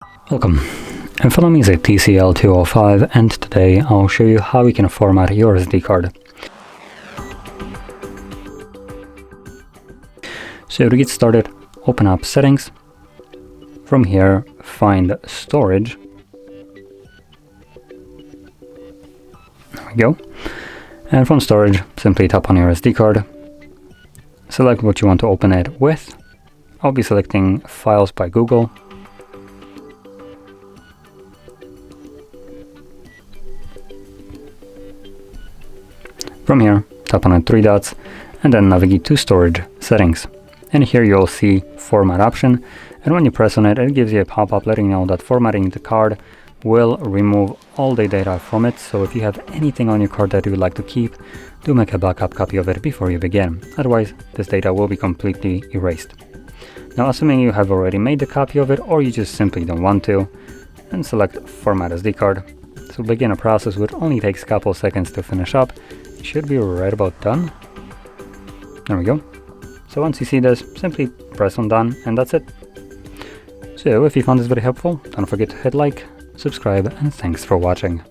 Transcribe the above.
Welcome, and follow me is a TCL 205, and today I'll show you how you can format your SD card. So to get started, open up Settings. From here, find Storage. There we go. And from Storage, simply tap on your SD card. Select what you want to open it with. I'll be selecting Files by Google. From here, tap on the three dots and then navigate to Storage Settings. And here you'll see Format option, and when you press on it, it gives you a pop-up letting you know that formatting the card will remove all the data from it. So if you have anything on your card that you would like to keep, do make a backup copy of it before you begin. Otherwise, this data will be completely erased. Now, assuming you have already made a copy of it, or you just simply don't want to, then select Format SD card. So begin a process which only takes a couple seconds to finish up. It should be right about done. There we go. So once you see this, simply press on done, and that's it. So if you found this very helpful, don't forget to hit like, subscribe, and thanks for watching.